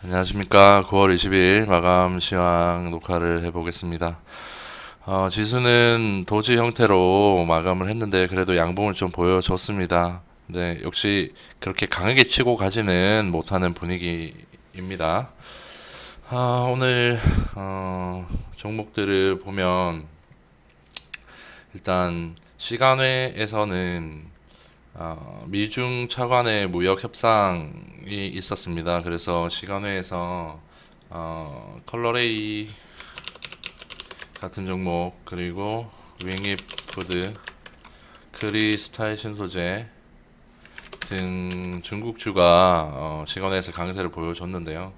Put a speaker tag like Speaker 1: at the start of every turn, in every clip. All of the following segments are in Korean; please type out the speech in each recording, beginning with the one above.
Speaker 1: 안녕하십니까. 9월 20일 마감 시황 녹화를 해보겠습니다. 지수는 도지 형태로 마감을 했는데 그래도 양봉을 좀 보여줬습니다. 네, 역시 그렇게 강하게 치고 가지는 못하는 분위기입니다. 오늘 종목들을 보면 일단 시간외에서는 미중 차관의 무역 협상이 있었습니다. 그래서 시간회에서 컬러레이 같은 종목, 그리고 윙입푸드, 크리스탈 신소재 등 중국주가 시간회에서 강세를 보여줬는데요.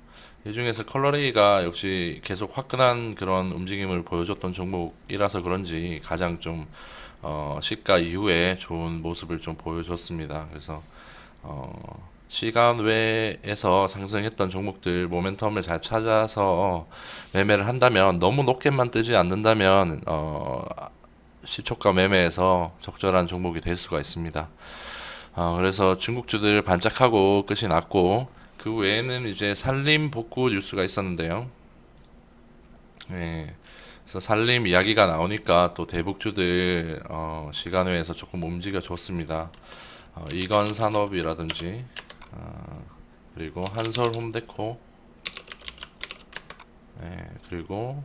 Speaker 1: 이 중에서 컬러레이가 역시 계속 화끈한 그런 움직임을 보여줬던 종목이라서 그런지 가장 좀 시가 이후에 좋은 모습을 좀 보여줬습니다. 그래서 시간 외에서 상승했던 종목들 모멘텀을 잘 찾아서 매매를 한다면, 너무 높게만 뜨지 않는다면 시초가 매매에서 적절한 종목이 될 수가 있습니다. 그래서 중국주들 반짝하고 끝이 났고, 그 외에는 이제 산림 복구 뉴스가 있었는데요. 예. 그래서 산림 이야기가 나오니까 또 대북주들 시간 외에서 조금 움직여 줬습니다. 이건 산업이라든지 그리고 한솔 홈데코, 그리고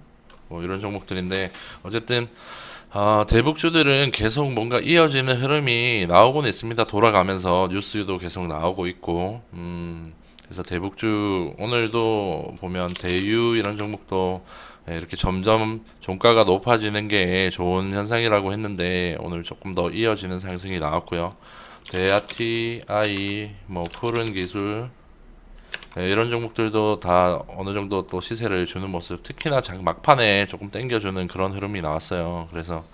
Speaker 1: 뭐 이런 종목들인데, 어쨌든 대북주들은 계속 뭔가 이어지는 흐름이 나오고는 있습니다. 돌아가면서 뉴스도 계속 나오고 있고, 그래서 대북주 오늘도 보면 대유 이런 종목도 이렇게 점점 종가가 높아지는 게 좋은 현상이라고 했는데, 오늘 조금 더 이어지는 상승이 나왔고요. 대아티, 뭐 푸른 기술, 이런 종목들도 다 어느 정도 또 시세를 주는 모습, 특히나 막판에 조금 땡겨주는 그런 흐름이 나왔어요. 그래서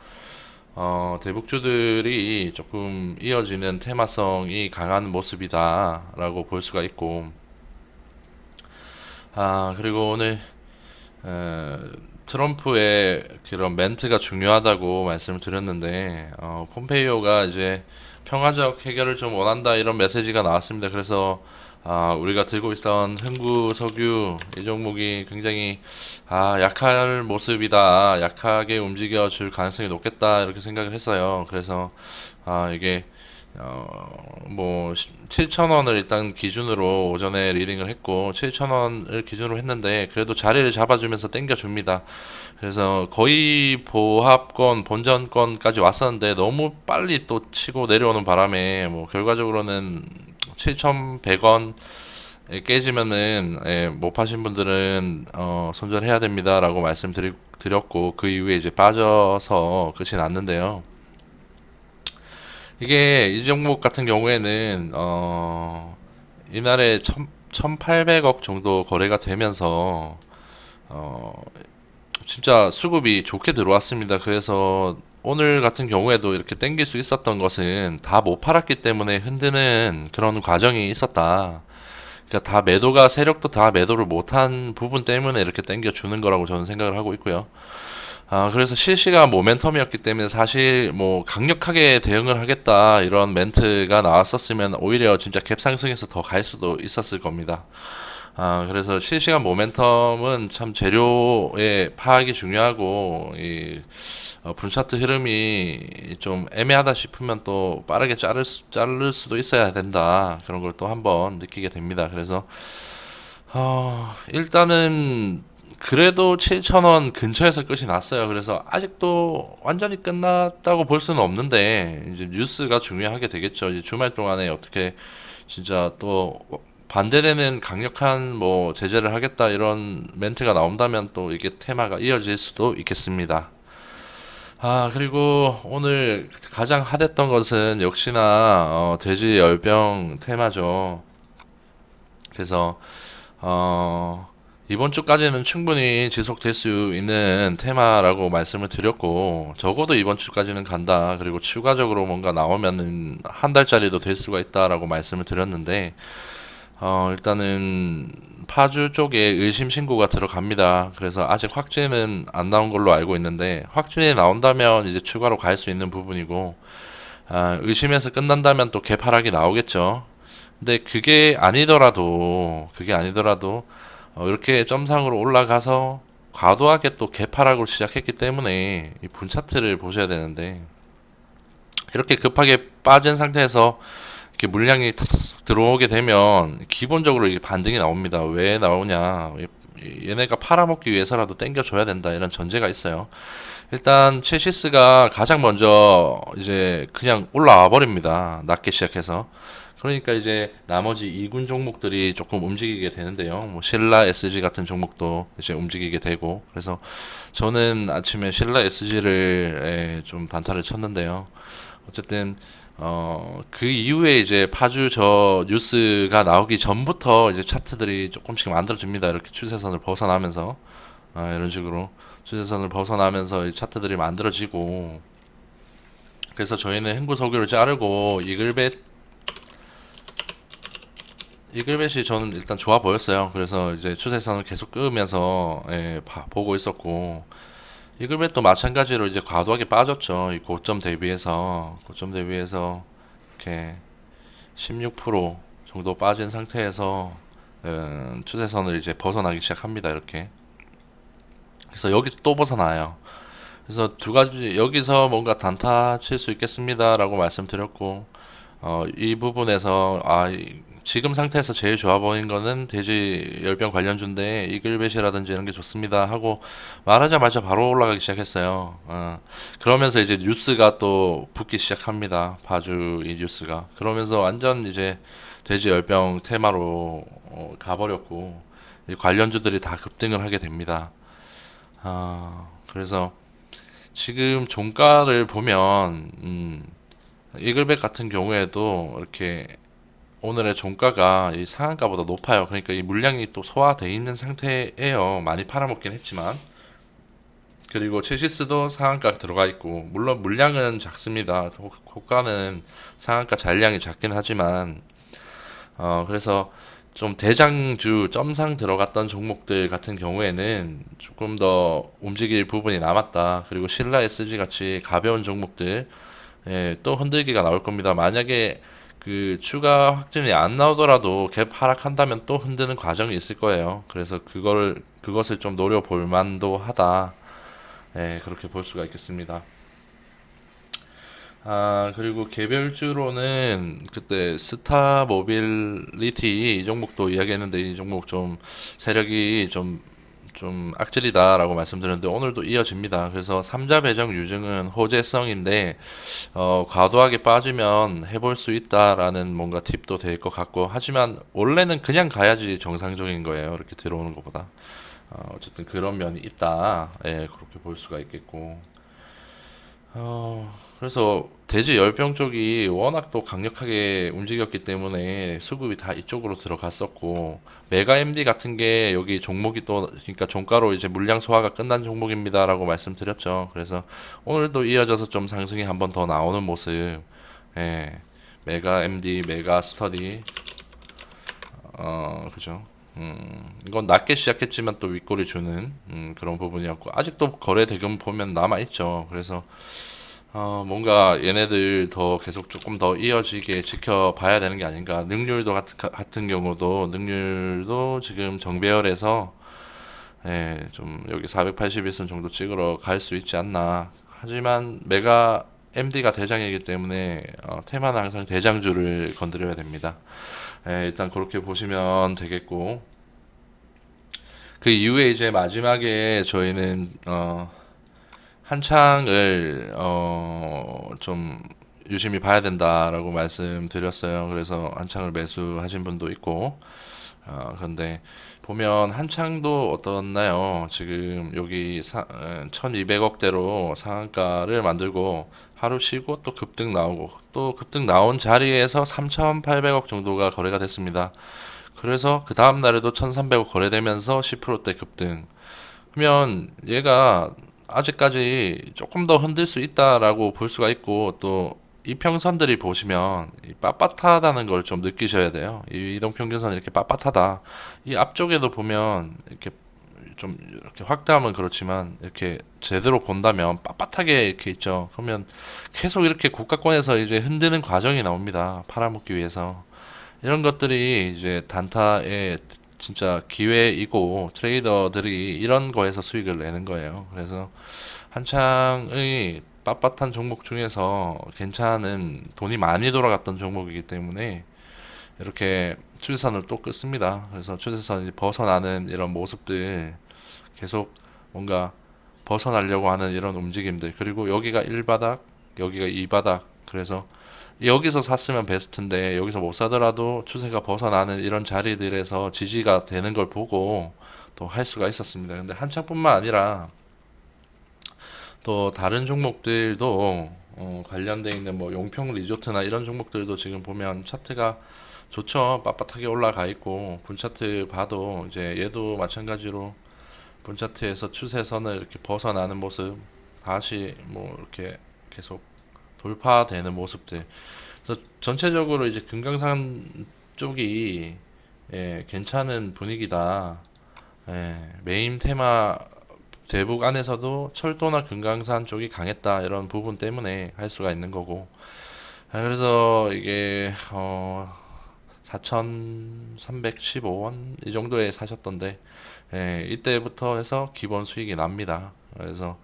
Speaker 1: 대북주들이 조금 이어지는 테마성이 강한 모습이다라고 볼 수가 있고, 그리고 오늘 에, 트럼프의 그런 멘트가 중요하다고 말씀을 드렸는데, 폼페이오가 이제 평화적 해결을 좀 원한다 이런 메시지가 나왔습니다. 그래서 우리가 들고 있던 흥구 석유 이 종목이 굉장히 약할 모습이다, 약하게 움직여 줄 가능성이 높겠다 이렇게 생각을 했어요. 그래서 이게 뭐 7,000원을 일단 기준으로 오전에 리딩을 했고, 7,000원을 기준으로 했는데 그래도 자리를 잡아주면서 땡겨줍니다. 그래서 거의 보합권, 본전권까지 왔었는데 너무 빨리 또 치고 내려오는 바람에 뭐 결과적으로는 7,100원 깨지면은, 못 파신 분들은 손절해야 됩니다라고 말씀드렸고, 그 이후에 이제 빠져서 끝이 났는데요. 이게 이 종목 같은 경우에는 이날에 1,800억 정도 거래가 되면서 어 진짜 수급이 좋게 들어왔습니다. 그래서 오늘 같은 경우에도 이렇게 땡길 수 있었던 것은 다 못 팔았기 때문에 흔드는 그런 과정이 있었다. 그러니까 다 매도가, 세력도 다 매도를 못한 부분 때문에 이렇게 땡겨 주는 거라고 저는 생각을 하고 있고요. 그래서 실시간 모멘텀이었기 때문에 사실 뭐 강력하게 대응을 하겠다 이런 멘트가 나왔었으면 오히려 진짜 갭 상승해서 더 갈 수도 있었을 겁니다. 그래서 실시간 모멘텀은 참 재료의 파악이 중요하고, 이 분차트 흐름이 좀 애매하다 싶으면 또 빠르게 자를 수도 있어야 된다, 그런 걸 또 한번 느끼게 됩니다. 그래서 일단은 그래도 7,000원 근처에서 끝이 났어요. 그래서 아직도 완전히 끝났다고 볼 수는 없는데, 이제 뉴스가 중요하게 되겠죠. 이제 주말 동안에 어떻게 진짜 또 반대되는 강력한 뭐 제재를 하겠다 이런 멘트가 나온다면 또 이게 테마가 이어질 수도 있겠습니다. 그리고 오늘 가장 핫했던 것은 역시나 돼지 열병 테마죠. 그래서 이번 주까지는 충분히 지속될 수 있는 테마라고 말씀을 드렸고, 적어도 이번 주까지는 간다. 그리고 추가적으로 뭔가 나오면은 한 달짜리도 될 수가 있다라고 말씀을 드렸는데, 일단은 파주 쪽에 의심 신고가 들어갑니다. 그래서 아직 확진은 안 나온 걸로 알고 있는데, 확진이 나온다면 이제 추가로 갈 수 있는 부분이고, 의심해서 끝난다면 또 개파락이 나오겠죠. 근데 그게 아니더라도 이렇게 점상으로 올라가서 과도하게 또 개파락으로 시작했기 때문에 이 분 차트를 보셔야 되는데, 이렇게 급하게 빠진 상태에서 이렇게 물량이 탁 들어오게 되면 기본적으로 이게 반등이 나옵니다. 왜 나오냐? 얘네가 팔아먹기 위해서라도 땡겨줘야 된다, 이런 전제가 있어요. 일단 체시스가 가장 먼저 이제 그냥 올라와 버립니다. 낮게 시작해서. 그러니까 이제 나머지 2군 종목들이 조금 움직이게 되는데요. 뭐 신라 SG 같은 종목도 이제 움직이게 되고, 그래서 저는 아침에 신라 SG를 좀 단타를 쳤는데요. 어쨌든 그 이후에 이제 파주 저 뉴스가 나오기 전부터 이제 차트들이 조금씩 만들어집니다. 이렇게 추세선을 벗어나면서 이런 식으로 추세선을 벗어나면서 이 차트들이 만들어지고, 그래서 저희는 행구석유를 자르고 이글벳이 저는 일단 좋아 보였어요. 그래서 이제 추세선을 계속 끄면서 보고 있었고, 이글벳도 마찬가지로 이제 과도하게 빠졌죠. 이 고점 대비해서 이렇게 16% 정도 빠진 상태에서 추세선을 이제 벗어나기 시작합니다. 이렇게. 그래서 여기 또 벗어나요. 그래서 두 가지, 여기서 뭔가 단타 칠 수 있겠습니다라고 말씀드렸고, 이 부분에서 지금 상태에서 제일 좋아 보이는 거는 돼지 열병 관련주인데 이글벳이라든지 이런 게 좋습니다 하고 말하자마자 바로 올라가기 시작했어요. 그러면서 이제 뉴스가 또 붙기 시작합니다. 파주 이 뉴스가. 그러면서 완전 이제 돼지 열병 테마로 가버렸고, 이 관련주들이 다 급등을 하게 됩니다. 그래서 지금 종가를 보면 이글벳 같은 경우에도 이렇게 오늘의 종가가 이 상한가보다 높아요. 그러니까 이 물량이 또 소화돼 있는 상태예요. 많이 팔아먹긴 했지만. 그리고 체시스도 상한가 들어가 있고, 물론 물량은 작습니다. 호가는 상한가 잔량이 작긴 하지만, 그래서 좀 대장주 점상 들어갔던 종목들 같은 경우에는 조금 더 움직일 부분이 남았다. 그리고 신라 SG 같이 가벼운 종목들, 또 흔들기가 나올 겁니다. 만약에 그 추가 확진이 안 나오더라도 갭 하락한다면 또 흔드는 과정이 있을 거예요. 그래서 그것을 좀 노려볼 만도 하다. 그렇게 볼 수가 있겠습니다. 그리고 개별주로는 그때 스타 모빌리티 이 종목도 이야기했는데, 이 종목 좀 세력이 좀 악질이다라고 말씀드렸는데 오늘도 이어집니다. 그래서 삼자 배정 유증은 호재성인데 과도하게 빠지면 해볼 수 있다라는 뭔가 팁도 될 것 같고, 하지만 원래는 그냥 가야지 정상적인 거예요. 이렇게 들어오는 것보다. 어쨌든 그런 면이 있다. 그렇게 볼 수가 있겠고. 그래서 돼지 열병 쪽이 워낙 또 강력하게 움직였기 때문에 수급이 다 이쪽으로 들어갔었고, 메가 MD 같은 게 여기 종목이 또, 그러니까 종가로 이제 물량 소화가 끝난 종목입니다라고 말씀드렸죠. 그래서 오늘도 이어져서 좀 상승이 한번 더 나오는 모습. 예, 메가 MD, 메가 스터디, 그죠. 이건 낮게 시작했지만 또 윗골이 주는 그런 부분이었고, 아직도 거래 대금 보면 남아 있죠. 그래서 뭔가 얘네들 더 계속 조금 더 이어지게 지켜봐야 되는 게 아닌가. 능률도 같은 경우도 능률도 지금 정배열에서 좀 여기 481선 정도 찍으러 갈 수 있지 않나. 하지만 메가 MD가 대장이기 때문에 테마는 항상 대장주를 건드려야 됩니다. 일단 그렇게 보시면 되겠고, 그 이후에 이제 마지막에 저희는 한창을 좀 유심히 봐야 된다라고 말씀드렸어요. 그래서 한창을 매수하신 분도 있고, 그런데 보면 한창도 어떻나요? 지금 여기 1200억대로 상한가를 만들고 하루 쉬고 또 급등 나오고, 또 급등 나온 자리에서 3800억 정도가 거래가 됐습니다. 그래서 그 다음 날에도 1300억 거래되면서 10%대 급등. 그러면 얘가 아직까지 조금 더 흔들 수 있다라고 볼 수가 있고, 또 이평선들이 보시면 이 빳빳하다는 걸 좀 느끼셔야 돼요. 이 이동평균선 이렇게 빳빳하다. 이 앞쪽에도 보면 이렇게 좀 이렇게 확대하면 그렇지만 이렇게 제대로 본다면 빳빳하게 이렇게 있죠. 그러면 계속 이렇게 고가권에서 이제 흔드는 과정이 나옵니다. 팔아먹기 위해서. 이런 것들이 이제 단타의 진짜 기회이고 트레이더들이 이런 거에서 수익을 내는 거예요. 그래서 한창의 빳빳한 종목 중에서 괜찮은 돈이 많이 돌아갔던 종목이기 때문에 이렇게 추세선을 또 끊습니다. 그래서 추세선이 벗어나는 이런 모습들 계속 뭔가 벗어나려고 하는 이런 움직임들, 그리고 여기가 1바닥 여기가 2바닥, 그래서 여기서 샀으면 베스트인데 여기서 못 사더라도 추세가 벗어나는 이런 자리들에서 지지가 되는 걸 보고 또 할 수가 있었습니다. 근데 한창뿐만 아니라 또 다른 종목들도 관련돼 있는 뭐 용평 리조트나 이런 종목들도 지금 보면 차트가 좋죠. 빳빳하게 올라가 있고 분차트 봐도 이제 얘도 마찬가지로 분차트에서 추세선을 이렇게 벗어나는 모습, 다시 뭐 이렇게 계속 돌파되는 모습들. 그래서 전체적으로 이제 금강산 쪽이 괜찮은 분위기다. 메인 테마 대북 안에서도 철도나 금강산 쪽이 강했다, 이런 부분 때문에 할 수가 있는 거고. 그래서 이게 4,315원 이 정도에 사셨던데, 이때부터 해서 기본 수익이 납니다. 그래서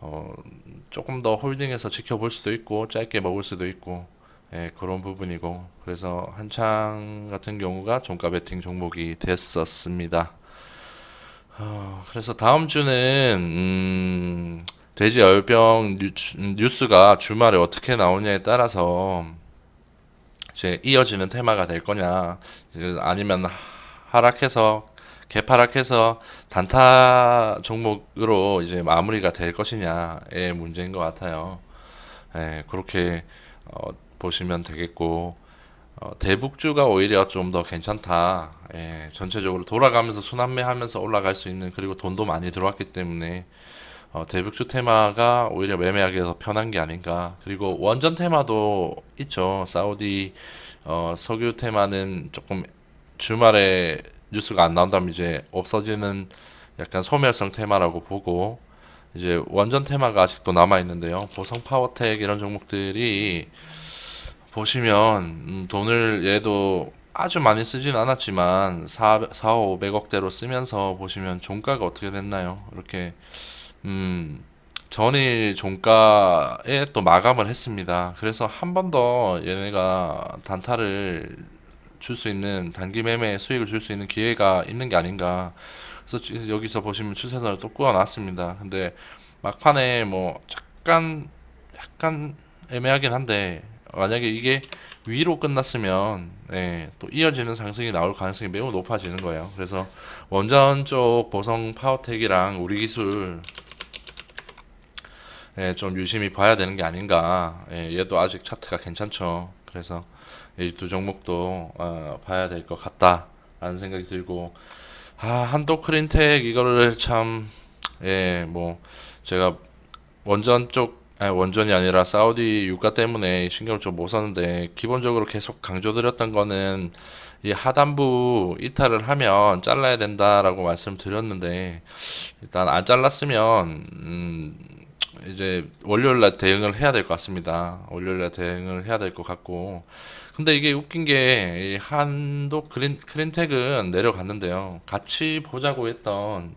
Speaker 1: 어, 조금 더 홀딩해서 지켜볼 수도 있고 짧게 먹을 수도 있고, 그런 부분이고, 그래서 한창 같은 경우가 종가 베팅 종목이 됐었습니다. 그래서 다음 주는 돼지 열병 뉴스가 주말에 어떻게 나오냐에 따라서 이제 이어지는 테마가 될 거냐, 아니면 하락해서 개파락해서 단타 종목으로 이제 마무리가 될 것이냐의 문제인 것 같아요. 그렇게 보시면 되겠고, 대북주가 오히려 좀 더 괜찮다. 전체적으로 돌아가면서 순환매하면서 올라갈 수 있는, 그리고 돈도 많이 들어왔기 때문에 대북주 테마가 오히려 매매하기 더 편한 게 아닌가. 그리고 원전 테마도 있죠. 사우디 석유 테마는 조금 주말에 뉴스가 안 나온다면 이제 없어지는 약간 소멸성 테마라고 보고, 이제 원전 테마가 아직도 남아 있는데요. 보성 파워텍 이런 종목들이 보시면 돈을 얘도 아주 많이 쓰진 않았지만 4, 500억대로 쓰면서 보시면 종가가 어떻게 됐나요? 이렇게 전일 종가에 또 마감을 했습니다. 그래서 한 번 더 얘네가 단타를 줄 수 있는, 단기 매매 수익을 줄 수 있는 기회가 있는 게 아닌가. 그래서 여기서 보시면 추세선을 또 꾸어놨습니다. 근데 막판에 뭐 약간 애매하긴 한데, 만약에 이게 위로 끝났으면 또 이어지는 상승이 나올 가능성이 매우 높아지는 거예요. 그래서 원전 쪽 보성 파워텍이랑 우리 기술 좀 유심히 봐야 되는 게 아닌가. 얘도 아직 차트가 괜찮죠. 그래서 이 두 종목도 봐야 될 것 같다라는 생각이 들고, 한도 크린텍 이거를 참, 뭐 제가 원전 쪽, 아니, 원전이 아니라 사우디 유가 때문에 신경을 좀 못 썼는데, 기본적으로 계속 강조드렸던 거는 이 하단부 이탈을 하면 잘라야 된다라고 말씀드렸는데, 일단 안 잘랐으면 이제 월요일날 대응을 해야 될 것 같습니다. 월요일날 대응을 해야 될 것 같고, 근데 이게 웃긴 게, 이 한도 크린텍은 내려갔는데요. 같이 보자고 했던,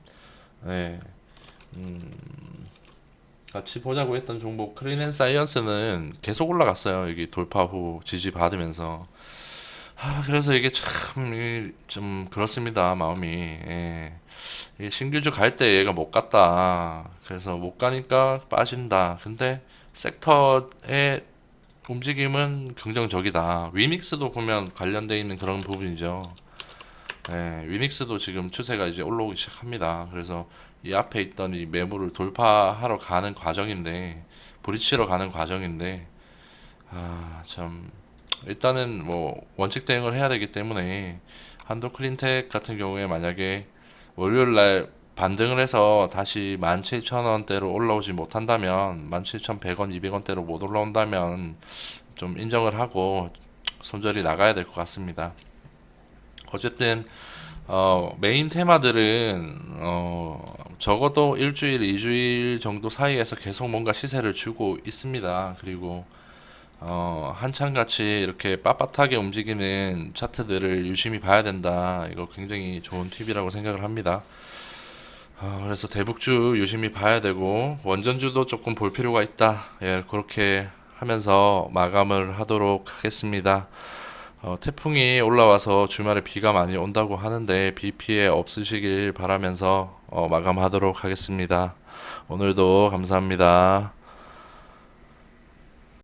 Speaker 1: 예, 같이 보자고 했던 종목 크린앤사이언스는 계속 올라갔어요. 여기 돌파 후 지지 받으면서. 그래서 이게 참, 좀 그렇습니다. 마음이. 이게 신규주 갈 때 얘가 못 갔다. 그래서 못 가니까 빠진다. 근데 섹터의 움직임은 긍정적이다. 위믹스도 보면 관련돼 있는 그런 부분이죠. 위믹스도 지금 추세가 이제 올라오기 시작합니다. 그래서 이 앞에 있던 이 매물을 돌파하러 가는 과정인데, 브리치러 가는 과정인데, 참, 일단은 뭐 원칙 대응을 해야 되기 때문에, 한도 클린텍 같은 경우에 만약에 월요일 날 반등을 해서 다시 17,000원대로 올라오지 못한다면, 17,100원, 200원대로 못 올라온다면 좀 인정을 하고 손절이 나가야 될 것 같습니다. 어쨌든 메인 테마들은 적어도 일주일, 2주일 정도 사이에서 계속 뭔가 시세를 주고 있습니다. 그리고 한창같이 이렇게 빳빳하게 움직이는 차트들을 유심히 봐야 된다. 이거 굉장히 좋은 팁이라고 생각을 합니다. 그래서 대북주 유심히 봐야 되고 원전주도 조금 볼 필요가 있다. 예, 그렇게 하면서 마감을 하도록 하겠습니다. 태풍이 올라와서 주말에 비가 많이 온다고 하는데 비 피해 없으시길 바라면서 마감하도록 하겠습니다. 오늘도 감사합니다.